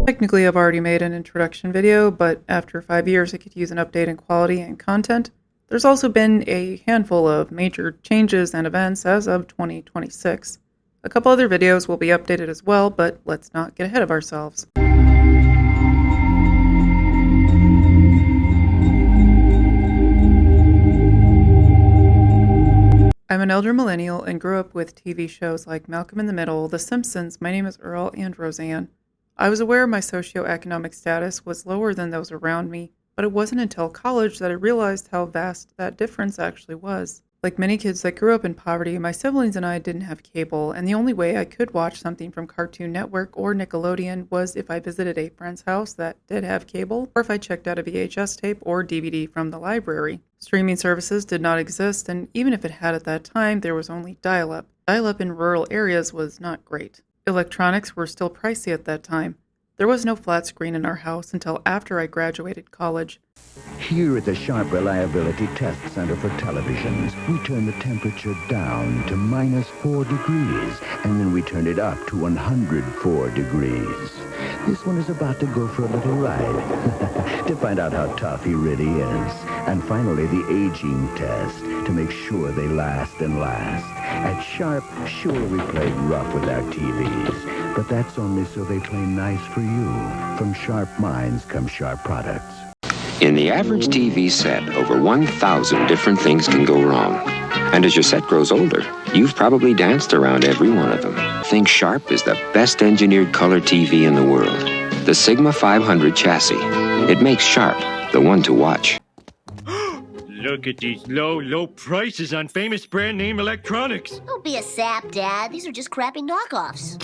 Technically, I've already made an introduction video, but after 5 years, it could use an update in quality and content. There's also been a handful of major changes and events as of 2026. A couple other videos will be updated as well, but let's not get ahead of ourselves. I'm an elder millennial and grew up with TV shows like Malcolm in the Middle, The Simpsons, My Name is Earl, and Roseanne. I was aware my socioeconomic status was lower than those around me, but it wasn't until college that I realized how vast that difference actually was. Like many kids that grew up in poverty, my siblings and I didn't have cable, and the only way I could watch something from Cartoon Network or Nickelodeon was if I visited a friend's house that did have cable, or if I checked out a VHS tape or DVD from the library. Streaming services did not exist, and even if it had at that time, there was only dial-up. Dial-up in rural areas was not great. Electronics were still pricey at that time. There was no flat screen in our house until after I graduated college. Here at the Sharp Reliability Test Center for Televisions, we turn the temperature down to -4 degrees, and then we turn it up to 104 degrees. This one is about to go for a little ride to find out how tough he really is. And finally, the aging test to make sure they last and last. At Sharp, sure, we played rough with our TVs, but that's only so they play nice for you. From sharp minds come sharp products. In the average TV set, over 1,000 different things can go wrong. And as your set grows older, you've probably danced around every one of them. Think Sharp is the best engineered color TV in the world. The Sigma 500 chassis. It makes Sharp the one to watch. Look at these low prices on famous brand name electronics. Don't be a sap, Dad. These are just crappy knockoffs.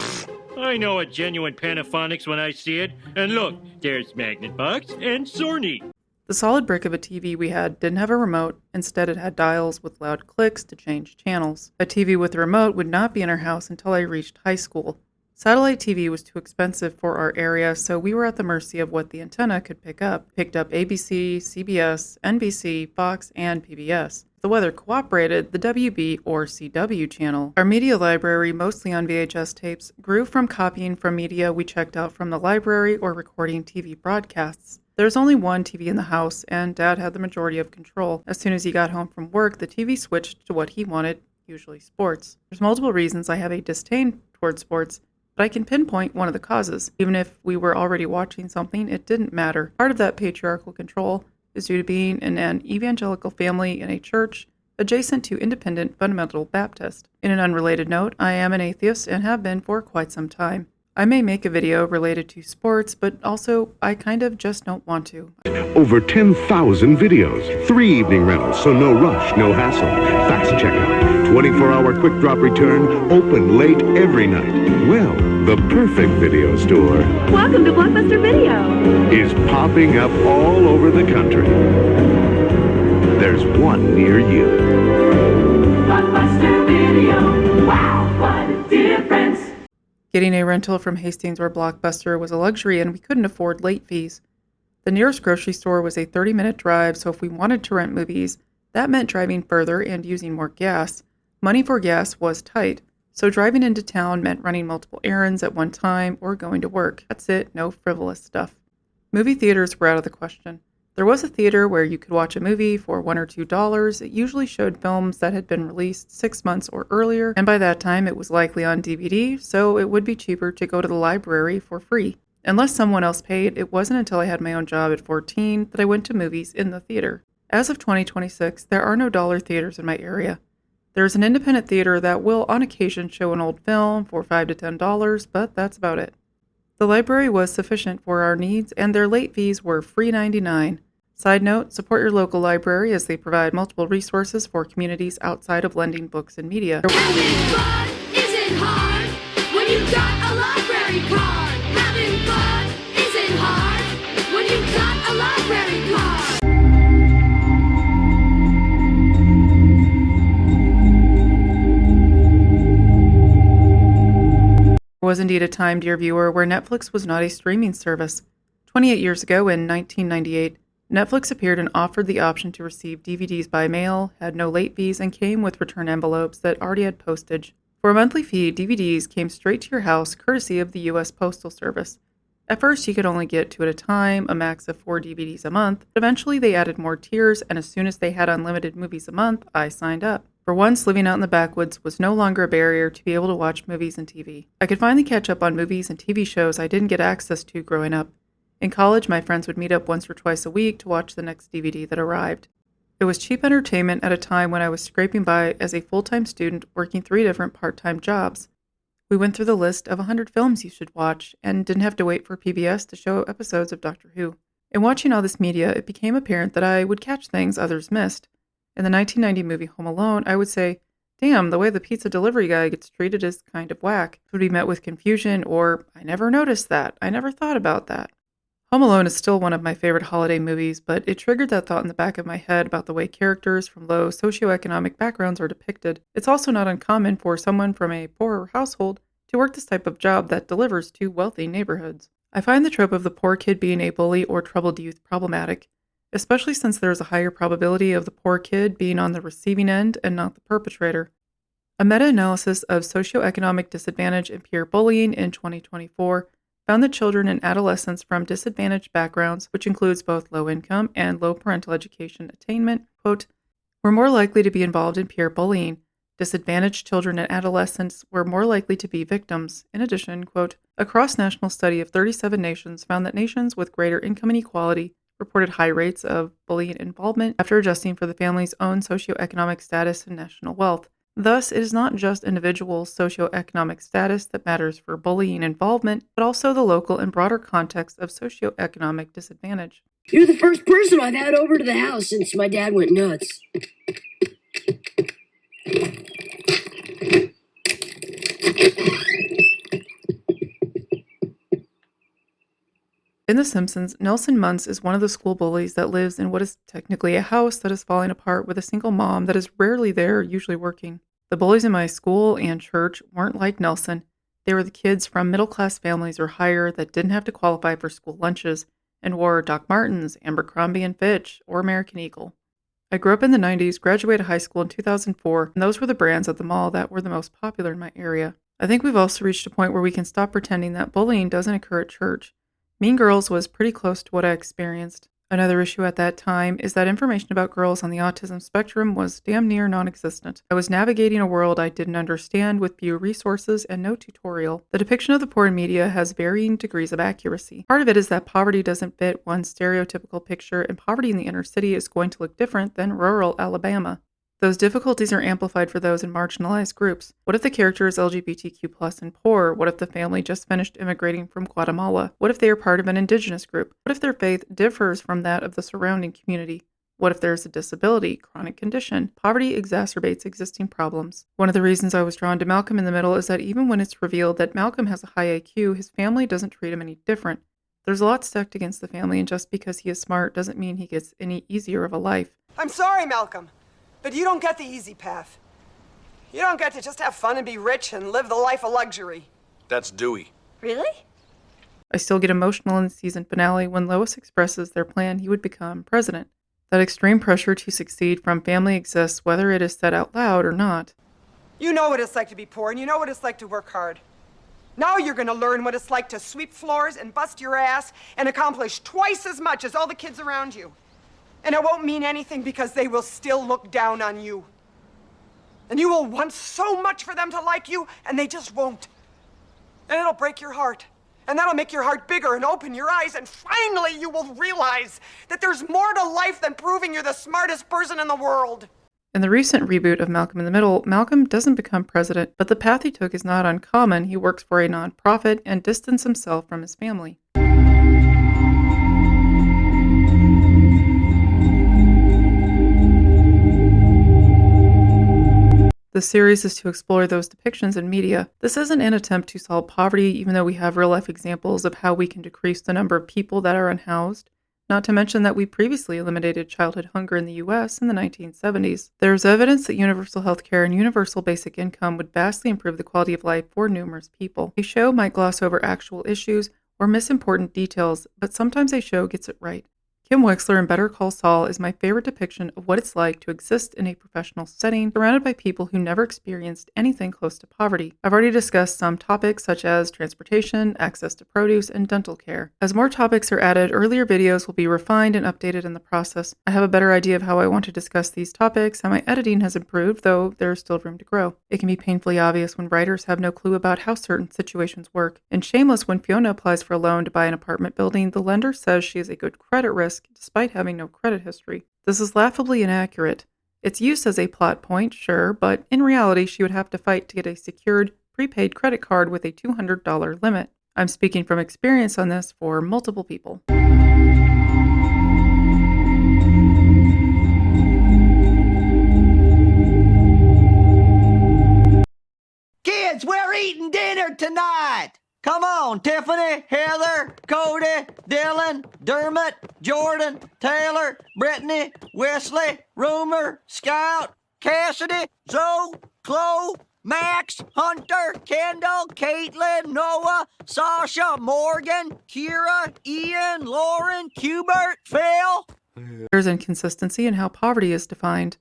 I know a genuine Panaphonics when I see it. And look, there's Magnetbox and Sony. The solid brick of a TV we had didn't have a remote. Instead, it had dials with loud clicks to change channels. A TV with a remote would not be in our house until I reached high school. Satellite TV was too expensive for our area, so we were at the mercy of what the antenna could pick up. Picked up ABC, CBS, NBC, Fox, and PBS. If the weather cooperated, the WB or CW channel. Our media library, mostly on VHS tapes, grew from copying from media we checked out from the library or recording TV broadcasts. There's only one TV in the house, and Dad had the majority of control. As soon as he got home from work, the TV switched to what he wanted, usually sports. There's multiple reasons I have a disdain toward sports, but I can pinpoint one of the causes. Even if we were already watching something, it didn't matter. Part of that patriarchal control is due to being in an evangelical family in a church adjacent to Independent Fundamental Baptist. In an unrelated note, I am an atheist and have been for quite some time. I may make a video related to sports, but also I kind of just don't want to. Over 10,000 videos, 3 evening rentals, so no rush, no hassle. Fast checkout, 24-hour quick drop return, open late every night. Well, the perfect video store. Welcome to Blockbuster Video. Is popping up all over the country. There's one near you. Blockbuster Video. Wow, what a difference. Getting a rental from Hastings or Blockbuster was a luxury, and we couldn't afford late fees. The nearest grocery store was a 30-minute drive, so if we wanted to rent movies, that meant driving further and using more gas. Money for gas was tight, so driving into town meant running multiple errands at one time or going to work. That's it, no frivolous stuff. Movie theaters were out of the question. There was a theater where you could watch a movie for $1 or $2. It usually showed films that had been released 6 months or earlier, and by that time it was likely on DVD, so it would be cheaper to go to the library for free. Unless someone else paid, it wasn't until I had my own job at 14 that I went to movies in the theater. As of 2026, there are no dollar theaters in my area. There is an independent theater that will on occasion show an old film for $5 to $10, but that's about it. The library was sufficient for our needs, and their late fees were free $99. Side note, support your local library as they provide multiple resources for communities outside of lending books and media. Having fun isn't hard when you've got a library card. Having fun isn't hard when you've got a library card. There was indeed a time, dear viewer, where Netflix was not a streaming service. 28 years ago, in 1998, Netflix appeared and offered the option to receive DVDs by mail, had no late fees, and came with return envelopes that already had postage. For a monthly fee, DVDs came straight to your house courtesy of the U.S. Postal Service. At first, you could only get 2 at a time, a max of 4 DVDs a month, but eventually they added more tiers, and as soon as they had unlimited movies a month, I signed up. For once, living out in the backwoods was no longer a barrier to be able to watch movies and TV. I could finally catch up on movies and TV shows I didn't get access to growing up. In college, my friends would meet up once or twice a week to watch the next DVD that arrived. It was cheap entertainment at a time when I was scraping by as a full-time student working 3 different part-time jobs. We went through the list of 100 films you should watch and didn't have to wait for PBS to show episodes of Doctor Who. In watching all this media, it became apparent that I would catch things others missed. In the 1990 movie Home Alone, I would say, "Damn, the way the pizza delivery guy gets treated is kind of whack." It would be met with confusion or, "I never noticed that. I never thought about that." Home Alone is still one of my favorite holiday movies, but it triggered that thought in the back of my head about the way characters from low socioeconomic backgrounds are depicted. It's also not uncommon for someone from a poorer household to work this type of job that delivers to wealthy neighborhoods. I find the trope of the poor kid being a bully or troubled youth problematic, especially since there is a higher probability of the poor kid being on the receiving end and not the perpetrator. A meta-analysis of socioeconomic disadvantage and peer bullying in 2024 found that children and adolescents from disadvantaged backgrounds, which includes both low income and low parental education attainment, quote, were more likely to be involved in peer bullying. Disadvantaged children and adolescents were more likely to be victims. In addition, quote, a cross-national study of 37 nations found that nations with greater income inequality reported high rates of bullying involvement after adjusting for the family's own socioeconomic status and national wealth. Thus, it is not just individual socioeconomic status that matters for bullying involvement, but also the local and broader context of socioeconomic disadvantage. You're the first person I've had over to the house since my dad went nuts. In The Simpsons, Nelson Muntz is one of the school bullies that lives in what is technically a house that is falling apart with a single mom that is rarely there, usually working. The bullies in my school and church weren't like Nelson. They were the kids from middle-class families or higher that didn't have to qualify for school lunches and wore Doc Martens, Abercrombie & Fitch, or American Eagle. I grew up in the 90s, graduated high school in 2004, and those were the brands at the mall that were the most popular in my area. I think we've also reached a point where we can stop pretending that bullying doesn't occur at church. Mean Girls was pretty close to what I experienced. Another issue at that time is that information about girls on the autism spectrum was damn near non-existent. I was navigating a world I didn't understand with few resources and no tutorial. The depiction of the poor in media has varying degrees of accuracy. Part of it is that poverty doesn't fit one stereotypical picture, and poverty in the inner city is going to look different than rural Alabama. Those difficulties are amplified for those in marginalized groups. What if the character is LGBTQ+ and poor? What if the family just finished immigrating from Guatemala? What if they are part of an indigenous group? What if their faith differs from that of the surrounding community? What if there's a disability, chronic condition? Poverty exacerbates existing problems. One of the reasons I was drawn to Malcolm in the Middle is that even when it's revealed that Malcolm has a high IQ, his family doesn't treat him any different. There's a lot stacked against the family, and just because he is smart doesn't mean he gets any easier of a life. I'm sorry, Malcolm. But you don't get the easy path. You don't get to just have fun and be rich and live the life of luxury. That's Dewey. Really? I still get emotional in the season finale when Lois expresses their plan he would become president. That extreme pressure to succeed from family exists whether it is said out loud or not. You know what it's like to be poor, and you know what it's like to work hard. Now you're going to learn what it's like to sweep floors and bust your ass and accomplish twice as much as all the kids around you. And it won't mean anything because they will still look down on you. And you will want so much for them to like you, and they just won't. And it'll break your heart. And that'll make your heart bigger and open your eyes, and finally you will realize that there's more to life than proving you're the smartest person in the world. In the recent reboot of Malcolm in the Middle, Malcolm doesn't become president, but the path he took is not uncommon. He works for a nonprofit and distances himself from his family. The series is to explore those depictions in media. This isn't an attempt to solve poverty, even though we have real-life examples of how we can decrease the number of people that are unhoused. Not to mention that we previously eliminated childhood hunger in the U.S. in the 1970s. There's evidence that universal health care and universal basic income would vastly improve the quality of life for numerous people. A show might gloss over actual issues or miss important details, but sometimes a show gets it right. Kim Wexler in Better Call Saul is my favorite depiction of what it's like to exist in a professional setting surrounded by people who never experienced anything close to poverty. I've already discussed some topics such as transportation, access to produce, and dental care. As more topics are added, earlier videos will be refined and updated in the process. I have a better idea of how I want to discuss these topics, and my editing has improved, though there is still room to grow. It can be painfully obvious when writers have no clue about how certain situations work. In Shameless, when Fiona applies for a loan to buy an apartment building, the lender says she is a good credit risk despite having no credit history. This is laughably inaccurate. It's used as a plot point, sure, but in reality she would have to fight to get a secured, prepaid credit card with a $200 limit. I'm speaking from experience on this for multiple people. Kids, we're eating dinner tonight! Come on, Tiffany, Heather, Cody, Dylan, Dermot, Jordan, Taylor, Brittany, Wesley, Rumor, Scout, Cassidy, Zoe, Chloe, Max, Hunter, Kendall, Caitlin, Noah, Sasha, Morgan, Kira, Ian, Lauren, Hubert, Phil. There's inconsistency in how poverty is defined.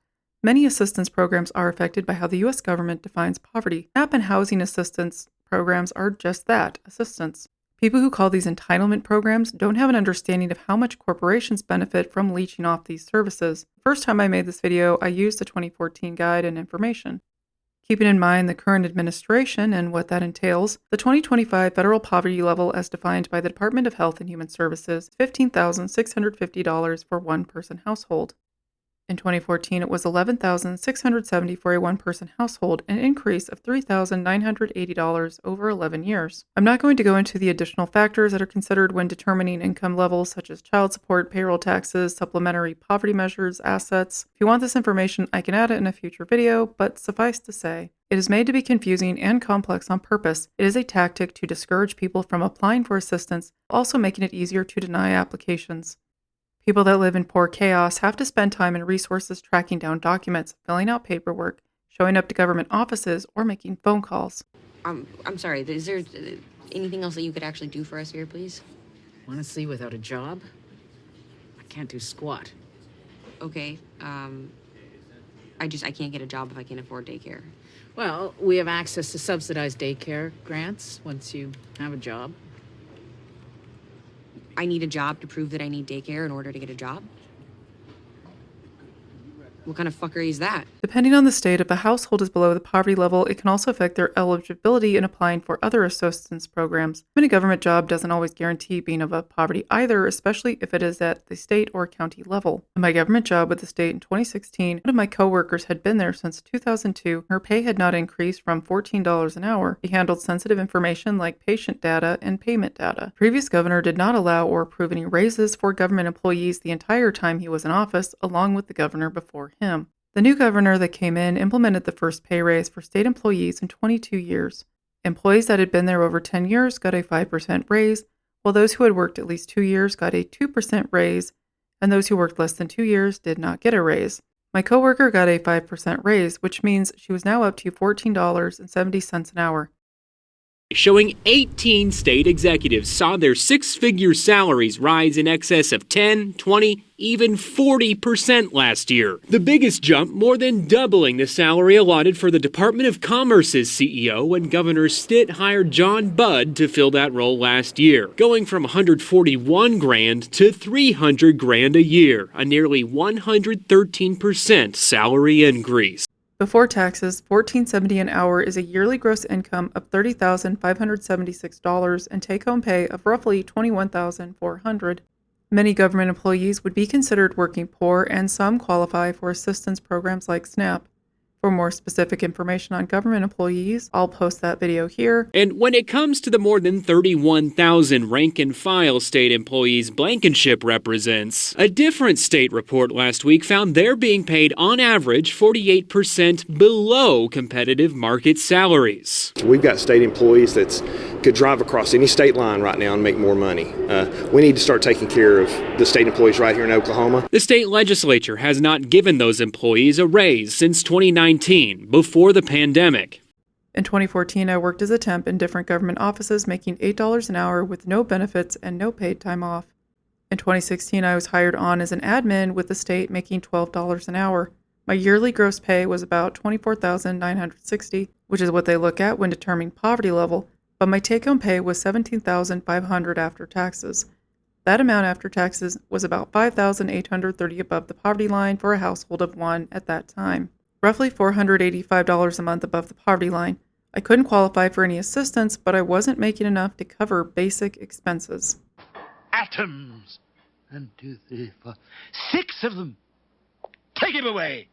Many assistance programs are affected by how the U.S. government defines poverty. SNAP and housing assistance programs are just that, assistance. People who call these entitlement programs don't have an understanding of how much corporations benefit from leeching off these services. The first time I made this video, I used the 2014 guide and information. Keeping in mind the current administration and what that entails, the 2025 federal poverty level as defined by the Department of Health and Human Services is $15,650 for one-person household. In 2014, it was $11,670 for a one-person household, an increase of $3,980 over 11 years. I'm not going to go into the additional factors that are considered when determining income levels, such as child support, payroll taxes, supplementary poverty measures, assets. If you want this information, I can add it in a future video, but suffice to say, it is made to be confusing and complex on purpose. It is a tactic to discourage people from applying for assistance, also making it easier to deny applications. People that live in poor chaos have to spend time and resources tracking down documents, filling out paperwork, showing up to government offices, or making phone calls. I'm sorry, is there anything else that you could actually do for us here, please? Honestly, without a job, I can't do squat. Okay, I can't get a job if I can't afford daycare. Well, we have access to subsidized daycare grants once you have a job. I need a job to prove that I need daycare in order to get a job? What kind of fuckery is that? Depending on the state, if a household is below the poverty level, it can also affect their eligibility in applying for other assistance programs. Having a government job doesn't always guarantee being above poverty either, especially if it is at the state or county level. In my government job with the state in 2016, one of my coworkers had been there since 2002. Her pay had not increased from $14 an hour. He handled sensitive information like patient data and payment data. The previous governor did not allow or approve any raises for government employees the entire time he was in office, along with the governor before him. The new governor that came in implemented the first pay raise for state employees in 22 years. Employees that had been there over 10 years got a 5% raise, while those who had worked at least 2 years got a 2% raise, and those who worked less than 2 years did not get a raise. My coworker got a 5% raise, which means she was now up to $14.70 an hour. Showing 18 state executives saw their six-figure salaries rise in excess of 10, 20, even 40% last year. The biggest jump more than doubling the salary allotted for the Department of Commerce's CEO when Governor Stitt hired John Budd to fill that role last year, going from $141,000 to $300,000 a year, a nearly 113% salary increase. Before taxes, $14.70 an hour is a yearly gross income of $30,576 and take-home pay of roughly $21,400. Many government employees would be considered working poor, and some qualify for assistance programs like SNAP. For more specific information on government employees, I'll post that video here. And when it comes to the more than 31,000 rank-and-file state employees Blankenship represents, a different state report last week found they're being paid on average 48% below competitive market salaries. We've got state employees that could drive across any state line right now and make more money. We need to start taking care of the state employees right here in Oklahoma. The state legislature has not given those employees a raise since 2019. Before the pandemic. In 2014, I worked as a temp in different government offices, making $8 an hour with no benefits and no paid time off. In 2016, I was hired on as an admin with the state, making $12 an hour. My yearly gross pay was about $24,960, which is what they look at when determining poverty level, but my take-home pay was $17,500 after taxes. That amount after taxes was about $5,830 above the poverty line for a household of one at that time. Roughly $485 a month above the poverty line. I couldn't qualify for any assistance, but I wasn't making enough to cover basic expenses. Atoms! 1, 2, 3, 4, 6 of them! Take him away!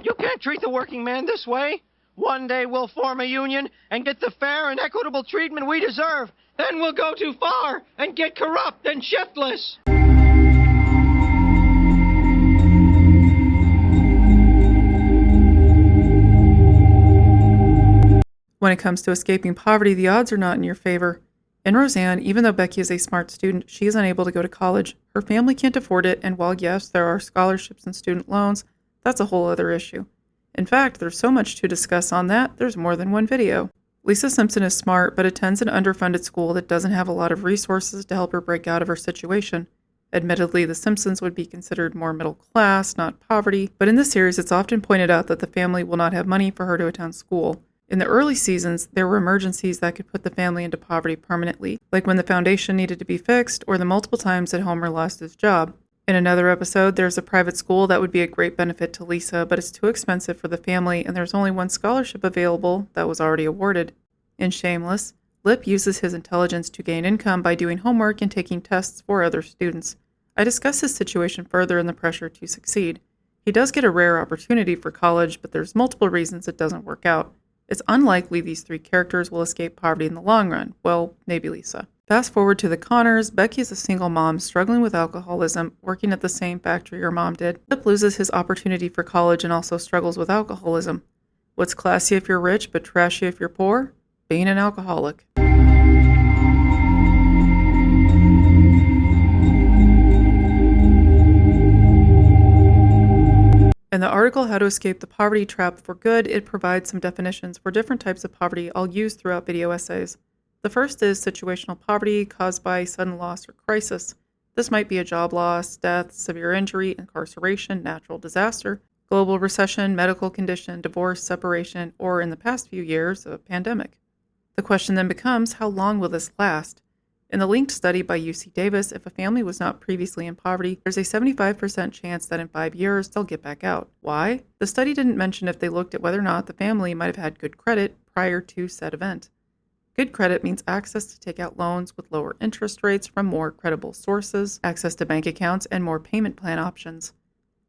You can't treat the working man this way. One day we'll form a union and get the fair and equitable treatment we deserve. Then we'll go too far and get corrupt and shiftless. When it comes to escaping poverty, the odds are not in your favor. In Roseanne, even though Becky is a smart student, she is unable to go to college. Her family can't afford it, and while yes, there are scholarships and student loans, that's a whole other issue. In fact, there's so much to discuss on that, there's more than one video. Lisa Simpson is smart, but attends an underfunded school that doesn't have a lot of resources to help her break out of her situation. Admittedly, the Simpsons would be considered more middle class, not poverty, but in this series it's often pointed out that the family will not have money for her to attend school. In the early seasons, there were emergencies that could put the family into poverty permanently, like when the foundation needed to be fixed or the multiple times that Homer lost his job. In another episode, there's a private school that would be a great benefit to Lisa, but it's too expensive for the family, and there's only one scholarship available that was already awarded. In Shameless, Lip uses his intelligence to gain income by doing homework and taking tests for other students. I discuss his situation further in the pressure to succeed. He does get a rare opportunity for college, but there's multiple reasons it doesn't work out. It's unlikely these three characters will escape poverty in the long run. Well, maybe Lisa. Fast forward to the Connors. Becky is a single mom struggling with alcoholism, working at the same factory her mom did. Lip loses his opportunity for college and also struggles with alcoholism. What's classy if you're rich, but trashy if you're poor? Being an alcoholic. In the article, How to Escape the Poverty Trap for Good, it provides some definitions for different types of poverty I'll use throughout video essays. The first is situational poverty caused by sudden loss or crisis. This might be a job loss, death, severe injury, incarceration, natural disaster, global recession, medical condition, divorce, separation, or in the past few years, a pandemic. The question then becomes, how long will this last? In the linked study by UC Davis, if a family was not previously in poverty, there's a 75% chance that in 5 years they'll get back out. Why? The study didn't mention if they looked at whether or not the family might have had good credit prior to said event. Good credit means access to take out loans with lower interest rates from more credible sources, access to bank accounts, and more payment plan options.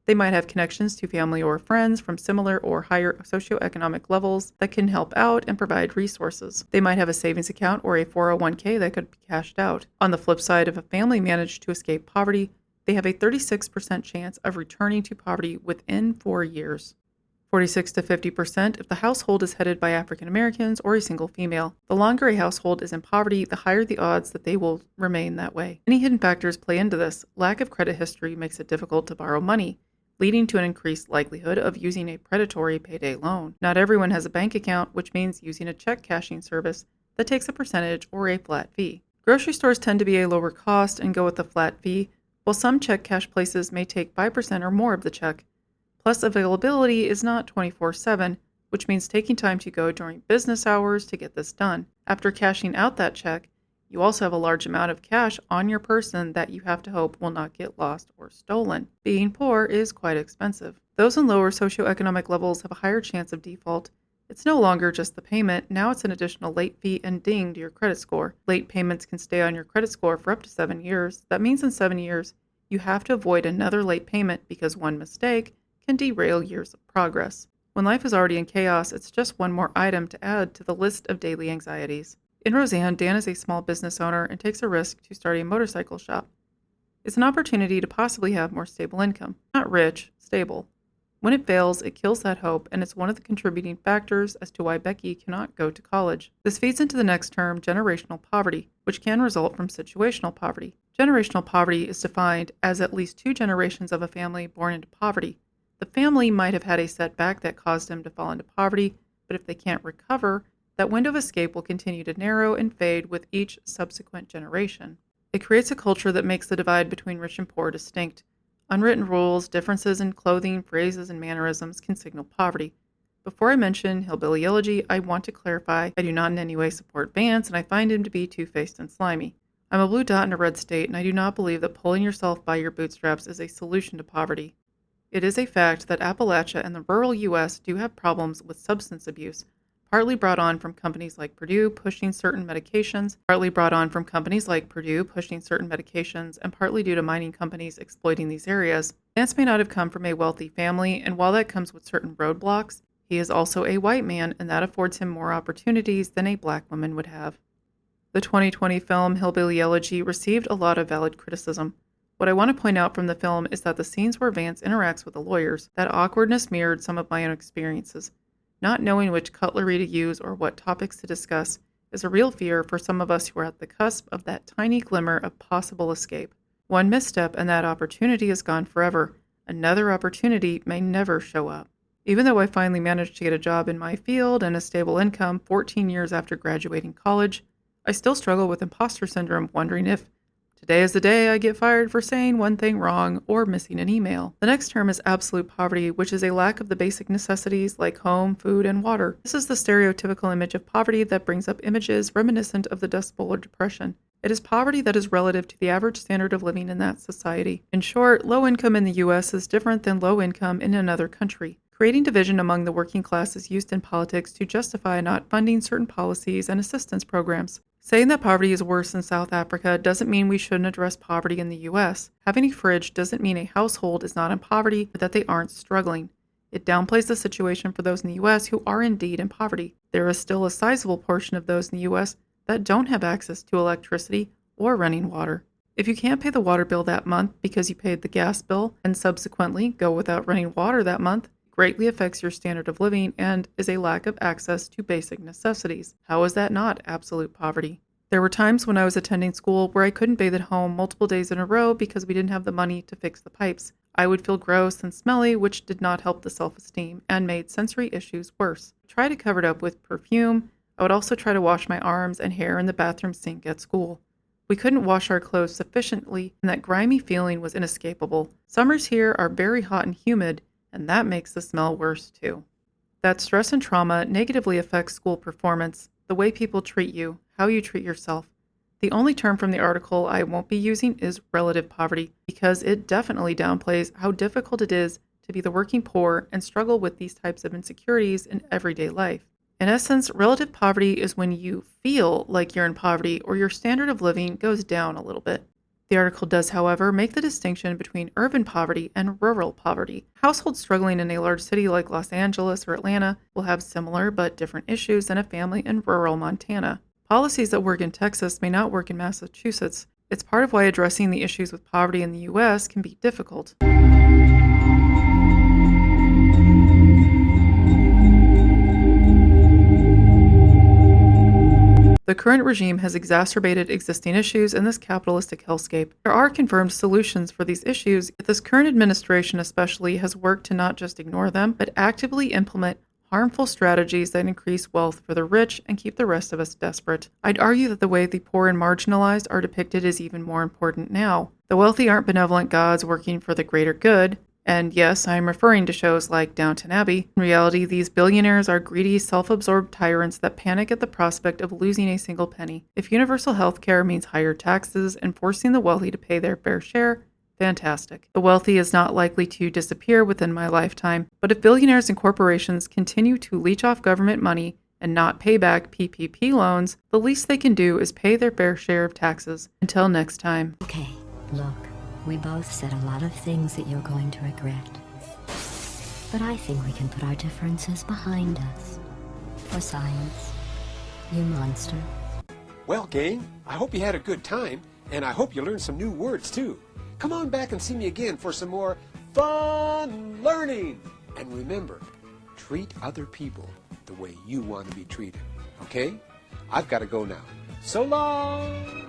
They might have connections to family or friends from similar or higher socioeconomic levels that can help out and provide resources. They might have a savings account or a 401k that could be cashed out. On the flip side, if a family managed to escape poverty, they have a 36% chance of returning to poverty within 4 years. 46 to 50% if the household is headed by African Americans or a single female. The longer a household is in poverty, the higher the odds that they will remain that way. Many hidden factors play into this. Lack of credit history makes it difficult to borrow money, leading to an increased likelihood of using a predatory payday loan. Not everyone has a bank account, which means using a check cashing service that takes a percentage or a flat fee. Grocery stores tend to be a lower cost and go with a flat fee, while some check cash places may take 5% or more of the check. Plus, availability is not 24/7, which means taking time to go during business hours to get this done. After cashing out that check, you also have a large amount of cash on your person that you have to hope will not get lost or stolen. Being poor is quite expensive. Those in lower socioeconomic levels have a higher chance of default. It's no longer just the payment, now it's an additional late fee and ding to your credit score. Late payments can stay on your credit score for up to 7 years. That means in 7 years, you have to avoid another late payment because one mistake can derail years of progress. When life is already in chaos, it's just one more item to add to the list of daily anxieties. In Roseanne, Dan is a small business owner and takes a risk to start a motorcycle shop. It's an opportunity to possibly have more stable income. Not rich, stable. When it fails, it kills that hope, and it's one of the contributing factors as to why Becky cannot go to college. This feeds into the next term, generational poverty, which can result from situational poverty. Generational poverty is defined as at least 2 generations of a family born into poverty. The family might have had a setback that caused them to fall into poverty, but if they can't recover, that window of escape will continue to narrow and fade with each subsequent generation. It creates a culture that makes the divide between rich and poor distinct. Unwritten rules, differences in clothing, phrases, and mannerisms can signal poverty. Before I mention Hillbilly Elegy, I want to clarify I do not in any way support Vance, and I find him to be two-faced and slimy. I'm a blue dot in a red state, and I do not believe that pulling yourself by your bootstraps is a solution to poverty. It is a fact that Appalachia and the rural U.S. do have problems with substance abuse, partly brought on from companies like Purdue pushing certain medications, and partly due to mining companies exploiting these areas. Vance may not have come from a wealthy family, and while that comes with certain roadblocks, he is also a white man, and that affords him more opportunities than a black woman would have. The 2020 film Hillbilly Elegy received a lot of valid criticism. What I want to point out from the film is that the scenes where Vance interacts with the lawyers, that awkwardness mirrored some of my own experiences. Not knowing which cutlery to use or what topics to discuss is a real fear for some of us who are at the cusp of that tiny glimmer of possible escape. One misstep and that opportunity is gone forever. Another opportunity may never show up. Even though I finally managed to get a job in my field and a stable income 14 years after graduating college, I still struggle with imposter syndrome, wondering if today is the day I get fired for saying one thing wrong or missing an email. The next term is absolute poverty, which is a lack of the basic necessities like home, food, and water. This is the stereotypical image of poverty that brings up images reminiscent of the Dust Bowl or Depression. It is poverty that is relative to the average standard of living in that society. In short, low income in the U.S. is different than low income in another country. Creating division among the working class is used in politics to justify not funding certain policies and assistance programs. Saying that poverty is worse in South Africa doesn't mean we shouldn't address poverty in the U.S. Having a fridge doesn't mean a household is not in poverty or that they aren't struggling. It downplays the situation for those in the U.S. who are indeed in poverty. There is still a sizable portion of those in the U.S. that don't have access to electricity or running water. If you can't pay the water bill that month because you paid the gas bill and subsequently go without running water that month, greatly affects your standard of living and is a lack of access to basic necessities. How is that not absolute poverty? There were times when I was attending school where I couldn't bathe at home multiple days in a row because we didn't have the money to fix the pipes. I would feel gross and smelly, which did not help the self-esteem and made sensory issues worse. I tried to cover it up with perfume. I would also try to wash my arms and hair in the bathroom sink at school. We couldn't wash our clothes sufficiently, and that grimy feeling was inescapable. Summers here are very hot and humid, and that makes the smell worse too. That stress and trauma negatively affects school performance, the way people treat you, how you treat yourself. The only term from the article I won't be using is relative poverty, because it definitely downplays how difficult it is to be the working poor and struggle with these types of insecurities in everyday life. In essence, relative poverty is when you feel like you're in poverty or your standard of living goes down a little bit. The article does, however, make the distinction between urban poverty and rural poverty. Households struggling in a large city like Los Angeles or Atlanta will have similar but different issues than a family in rural Montana. Policies that work in Texas may not work in Massachusetts. It's part of why addressing the issues with poverty in the U.S. can be difficult. The current regime has exacerbated existing issues in this capitalistic hellscape. There are confirmed solutions for these issues, yet this current administration especially has worked to not just ignore them, but actively implement harmful strategies that increase wealth for the rich and keep the rest of us desperate. I'd argue that the way the poor and marginalized are depicted is even more important now. The wealthy aren't benevolent gods working for the greater good. And yes, I'm referring to shows like Downton Abbey. In reality, these billionaires are greedy, self-absorbed tyrants that panic at the prospect of losing a single penny. If universal health care means higher taxes and forcing the wealthy to pay their fair share, fantastic. The wealthy is not likely to disappear within my lifetime, but if billionaires and corporations continue to leech off government money and not pay back PPP loans, the least they can do is pay their fair share of taxes. Until next time. Okay, look. We both said a lot of things that you're going to regret. But I think we can put our differences behind us. For science, you monster. Well, gang, I hope you had a good time, and I hope you learned some new words, too. Come on back and see me again for some more fun learning. And remember, treat other people the way you want to be treated, okay? I've got to go now. So long!